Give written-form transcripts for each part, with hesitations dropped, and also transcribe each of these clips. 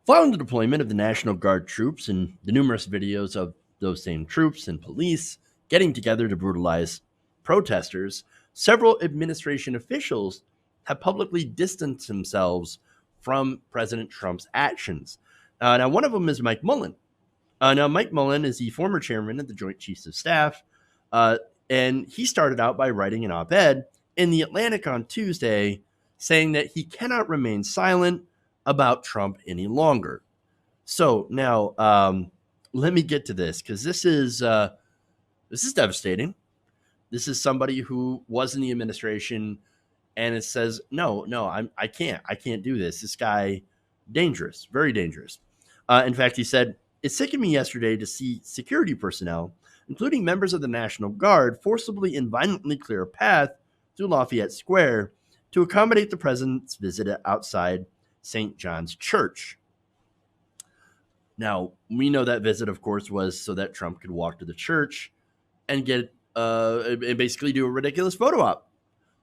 Following the deployment of the National Guard troops and the numerous videos of those same troops and police getting together to brutalize protesters, several administration officials have publicly distanced themselves from President Trump's actions. Now, one of them is Mike Mullen. Now, Mike Mullen is the former chairman of the Joint Chiefs of Staff, and he started out by writing an op-ed in The Atlantic on Tuesday saying that he cannot remain silent about Trump any longer. So now, let me get to this, because this is devastating. This is somebody who was in the administration, and it says, no, I can't do this. This guy, dangerous, very dangerous. In fact, he said, it sickened me yesterday to see security personnel, including members of the National Guard, forcibly and violently clear a path through Lafayette Square to accommodate the president's visit outside St. John's Church. Now, we know that visit, of course, was so that Trump could walk to the church and get and basically do a ridiculous photo op,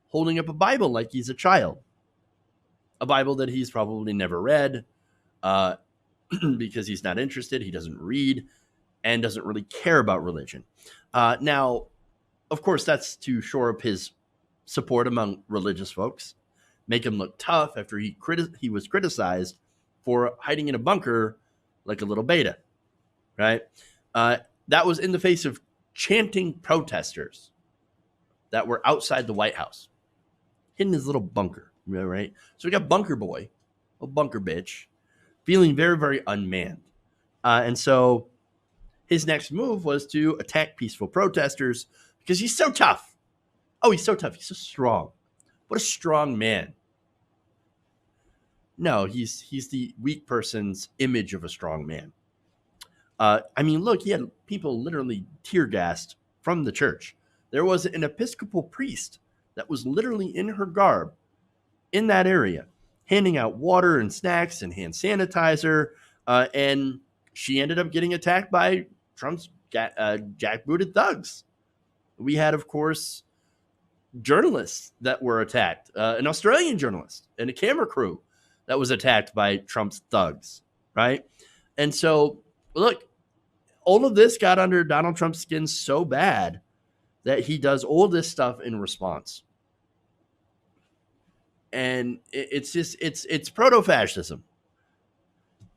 holding up a Bible like he's a child, a Bible that he's probably never read, because he's not interested, he doesn't read, and doesn't really care about religion. Now, of course, that's to shore up his support among religious folks, make him look tough after he was criticized for hiding in a bunker like a little beta, right? That was in the face of chanting protesters that were outside the White House, hidden in his little bunker, right? So we got Bunker Boy, a bunker bitch, feeling very, very unmanned. And so his next move was to attack peaceful protesters because he's so tough. Oh, he's so tough. He's so strong. What a strong man. No, he's the weak person's image of a strong man. I mean, look, he had people literally tear gassed from the church. There was an Episcopal priest that was literally in her garb in that area, handing out water and snacks and hand sanitizer. And she ended up getting attacked by Trump's jackbooted thugs. We had, of course, journalists that were attacked, an Australian journalist and a camera crew that was attacked by Trump's thugs, right? And so, look, all of this got under Donald Trump's skin so bad that he does all this stuff in response. And it's proto-fascism.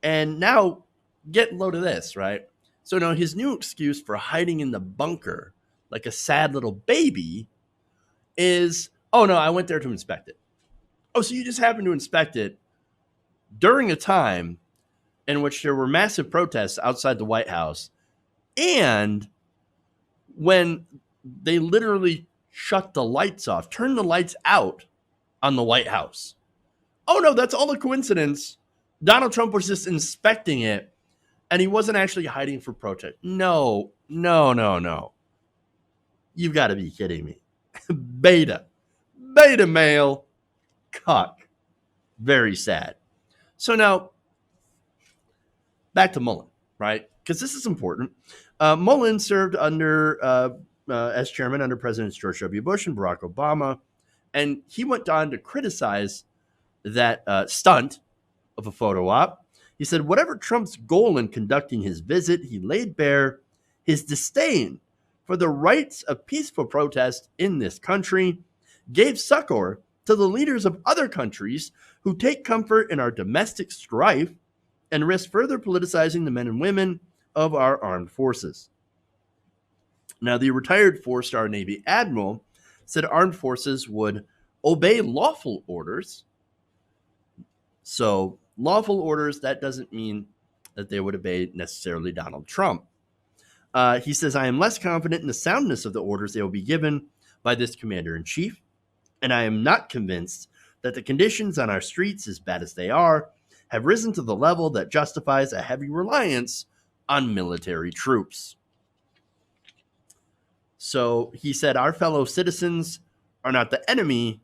And now, get load of this, right? So now his new excuse for hiding in the bunker like a sad little baby is, oh no, I went there to inspect it. Oh, so you just happened to inspect it during a time in which there were massive protests outside the White House, and when they literally shut the lights off, turned the lights out on the White House. Oh no, that's all a coincidence. Donald Trump was just inspecting it, and he wasn't actually hiding for protest. No. You've got to be kidding me. Beta male, cuck. Very sad. So now, back to Mullen, right? Because this is important. Mullen served as chairman under Presidents George W. Bush and Barack Obama, and he went on to criticize that stunt of a photo op. He said, whatever Trump's goal in conducting his visit, he laid bare his disdain for the rights of peaceful protest in this country, gave succor to the leaders of other countries who take comfort in our domestic strife, and risk further politicizing the men and women of our armed forces. Now, the retired four-star Navy Admiral said armed forces would obey lawful orders. So, lawful orders, that doesn't mean that they would obey necessarily Donald Trump. He says, I am less confident in the soundness of the orders they will be given by this commander-in-chief, and I am not convinced that the conditions on our streets, as bad as they are, have risen to the level that justifies a heavy reliance on military troops. So he said, our fellow citizens are not the enemy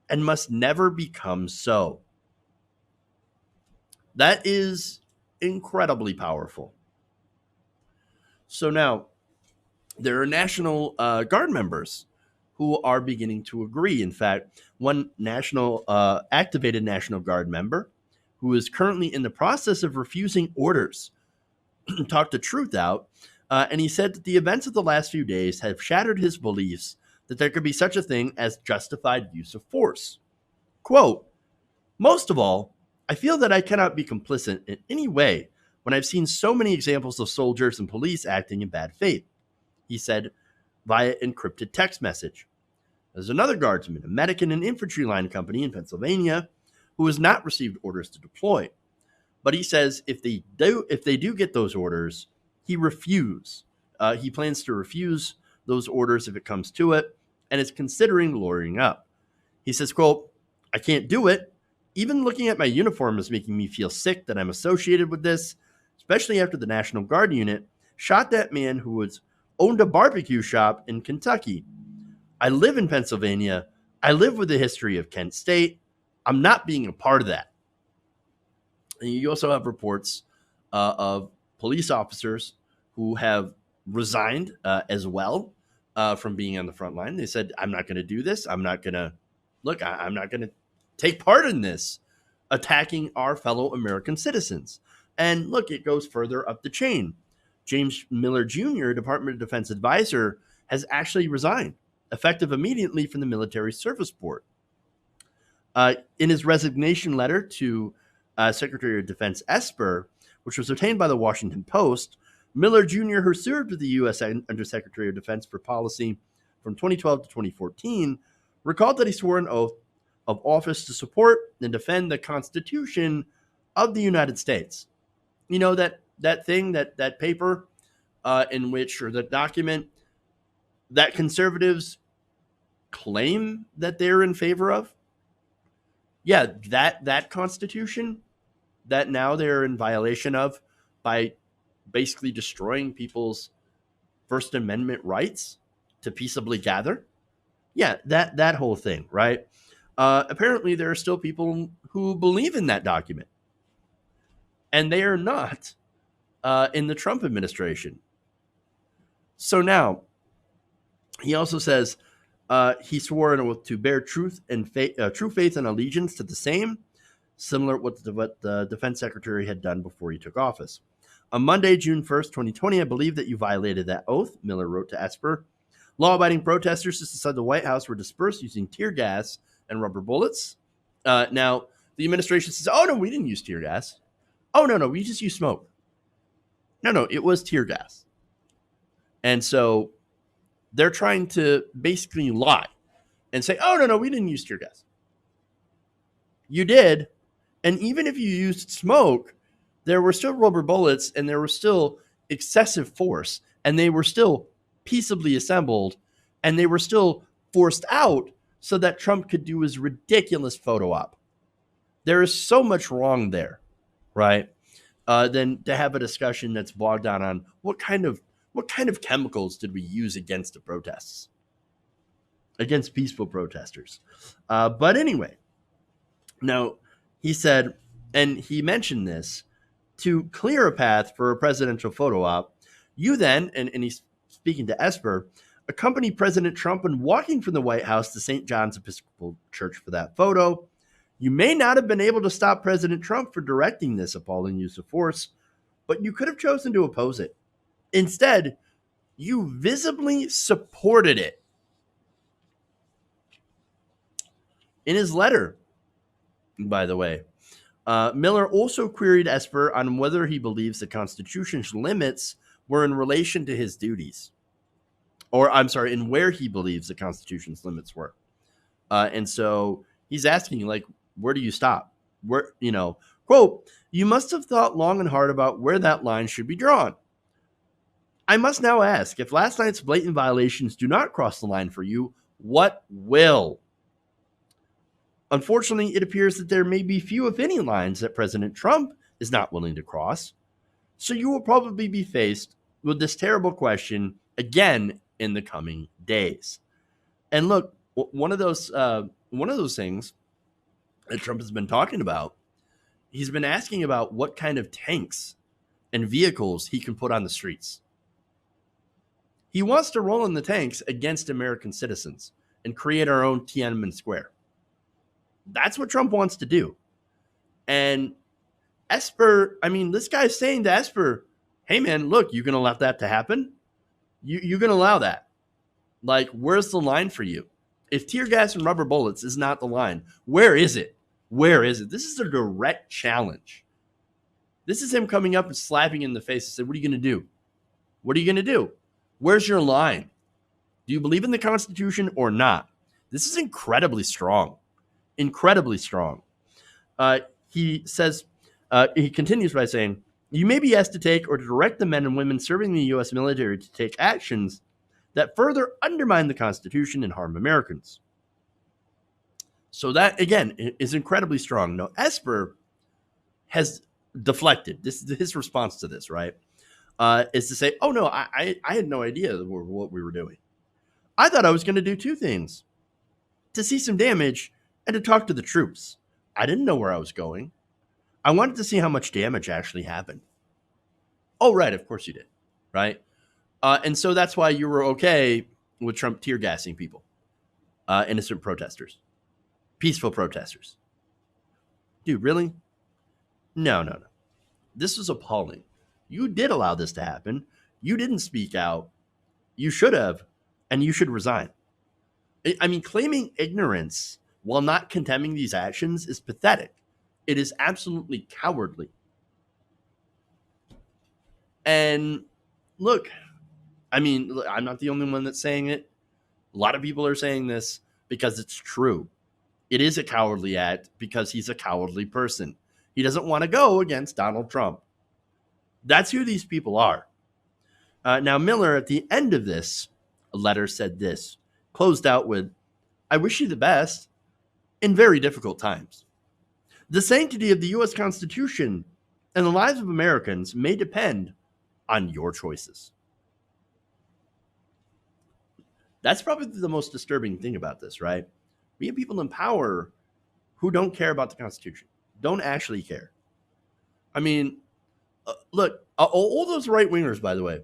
and must never become so. That is incredibly powerful. So now, there are National Guard members who are beginning to agree. In fact, one activated National Guard member who is currently in the process of refusing orders, talked the truth out. And he said that the events of the last few days have shattered his beliefs that there could be such a thing as justified use of force. Quote, most of all, I feel that I cannot be complicit in any way when I've seen so many examples of soldiers and police acting in bad faith, he said via encrypted text message. There's another guardsman, a medic in an infantry line company in Pennsylvania, who has not received orders to deploy. But he says if they do get those orders, he plans to refuse those orders if it comes to it, and is considering lawyering up. He says, quote, I can't do it. Even looking at my uniform is making me feel sick that I'm associated with this, especially after the National Guard unit shot that man who owned a barbecue shop in Kentucky. I live in Pennsylvania. I live with the history of Kent State. I'm not being a part of that. And you also have reports of police officers who have resigned as well from being on the front line. They said, I'm not going to do this. I'm not going to take part in this, attacking our fellow American citizens. And look, it goes further up the chain. James Miller Jr., Department of Defense advisor, has actually resigned, effective immediately from the Military Service Board. In his resignation letter to Secretary of Defense Esper, which was obtained by the Washington Post, Miller Jr., who served with the U.S. Undersecretary of Defense for Policy from 2012 to 2014, recalled that he swore an oath of office to support and defend the Constitution of the United States. You know, that thing, that paper in which, or the document that conservatives claim that they're in favor of? Yeah, that Constitution that now they're in violation of by basically destroying people's First Amendment rights to peaceably gather. Yeah, that whole thing, right? Apparently, there are still people who believe in that document, and they are not in the Trump administration. So now, he also says he swore an oath to bear truth and true faith and allegiance to the same, similar to what the defense secretary had done before he took office. On Monday, June 1st, 2020, I believe that you violated that oath, Miller wrote to Esper. Law-abiding protesters just inside the White House were dispersed using tear gas and rubber bullets. Now, the administration says, oh, no, we didn't use tear gas. Oh, no, we just used smoke. No, it was tear gas. And so they're trying to basically lie and say, oh, no, we didn't use tear gas. You did. And even if you used smoke, there were still rubber bullets and there was still excessive force, and they were still peaceably assembled, and they were still forced out so that Trump could do his ridiculous photo op. There is so much wrong there, right? Than to have a discussion that's bogged down on what kind of chemicals did we use against the protests, against peaceful protesters. But anyway, now he said, and he mentioned this, to clear a path for a presidential photo op, you then, and he's speaking to Esper, accompany President Trump in walking from the White House to St. John's Episcopal Church for that photo. You may not have been able to stop President Trump for directing this appalling use of force, but you could have chosen to oppose it. Instead, you visibly supported it. In his letter, by the way, Miller also queried Esper on whether he believes the Constitution's limits were in relation to his duties. Or, I'm sorry, in where he believes the Constitution's limits were. And so he's asking, like, where do you stop? Where, quote, you must have thought long and hard about where that line should be drawn. I must now ask, if last night's blatant violations do not cross the line for you, what will? Unfortunately, it appears that there may be few, if any, lines that President Trump is not willing to cross. So you will probably be faced with this terrible question again in the coming days. And look, one of those things that Trump has been talking about, he's been asking about what kind of tanks and vehicles he can put on the streets. He wants to roll in the tanks against American citizens and create our own Tiananmen Square. That's what Trump wants to do. And Esper, I mean, this guy's saying to Esper, hey man, look, you gonna allow that to happen? You gonna allow that? Like, where's the line for you? If tear gas and rubber bullets is not the line, where is it? Where is it? This is a direct challenge. This is him coming up and slapping in the face and saying, what are you gonna do? What are you gonna do? Where's your line? Do you believe in the Constitution or not? This is incredibly strong. Incredibly strong. He says, he continues by saying, you may be asked to take or to direct the men and women serving in the U.S. military to take actions that further undermine the Constitution and harm Americans. So that, again, is incredibly strong. Now, Esper has deflected. This is his response to this, right? Is to say, oh, no, I had no idea what we were doing. I thought I was going to do two things: to see some damage and to talk to the troops. I didn't know where I was going. I wanted to see how much damage actually happened. Oh, right. Of course you did. Right. And so that's why you were okay with Trump tear gassing people, innocent protesters, peaceful protesters. Dude, really? No. This is appalling. You did allow this to happen. You didn't speak out. You should have, and you should resign. I mean, claiming ignorance while not condemning these actions is pathetic. It is absolutely cowardly. And look, I mean, I'm not the only one that's saying it. A lot of people are saying this because it's true. It is a cowardly act because he's a cowardly person. He doesn't want to go against Donald Trump. That's who these people are. Now, Miller, at the end of this letter, said this, closed out with, I wish you the best in very difficult times. The sanctity of the U.S. Constitution and the lives of Americans may depend on your choices. That's probably the most disturbing thing about this, right? We have people in power who don't care about the Constitution, don't actually care. I mean, look, all those right-wingers, by the way,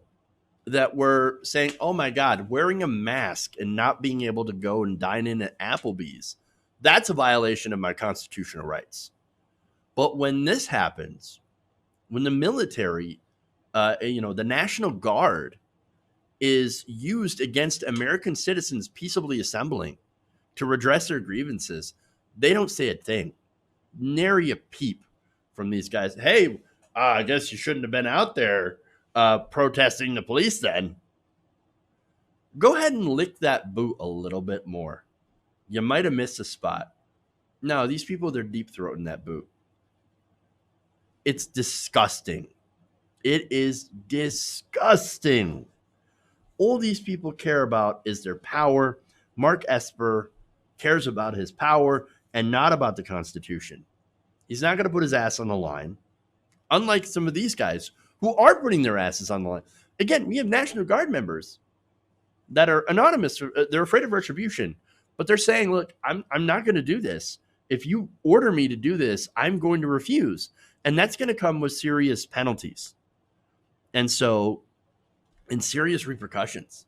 that were saying, oh my God, wearing a mask and not being able to go and dine in at Applebee's, that's a violation of my constitutional rights. But when this happens, when the military, the National Guard is used against American citizens peaceably assembling to redress their grievances, they don't say a thing. Nary a peep from these guys. Hey, I guess you shouldn't have been out there protesting the police then. Go ahead and lick that boot a little bit more. You might have missed a spot. No, these people, they're deep throating that boot. It's disgusting. It is disgusting. All these people care about is their power. Mark Esper cares about his power and not about the Constitution. He's not going to put his ass on the line, unlike some of these guys who are putting their asses on the line. Again, we have National Guard members that are anonymous. They're afraid of retribution, but they're saying, look, I'm not going to do this. If you order me to do this, I'm going to refuse. And that's going to come with serious penalties. And serious repercussions.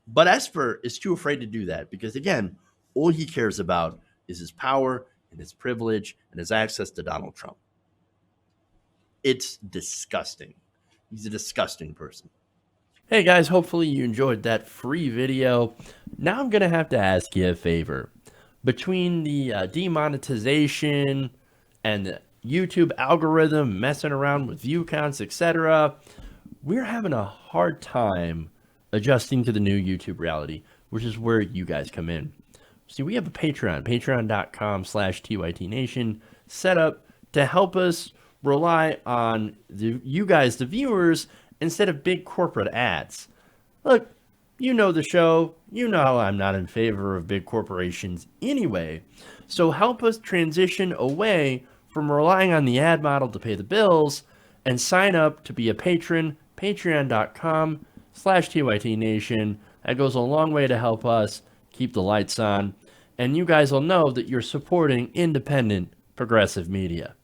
But Esper is too afraid to do that because, again, all he cares about is his power and his privilege and his access to Donald Trump. It's disgusting. He's a disgusting person. Hey guys, hopefully you enjoyed that free video. Now I'm going to have to ask you a favor. Between the demonetization and the YouTube algorithm messing around with view counts, etc., we're having a hard time adjusting to the new YouTube reality, which is where you guys come in. See, we have a Patreon, patreon.com/TYTNation, set up to help us rely on you guys, the viewers, instead of big corporate ads. Look, you know the show. You know how I'm not in favor of big corporations anyway. So help us transition away from relying on the ad model to pay the bills and sign up to be a patron, patreon.com/TYTNation. That goes a long way to help us keep the lights on. And you guys will know that you're supporting independent, progressive media.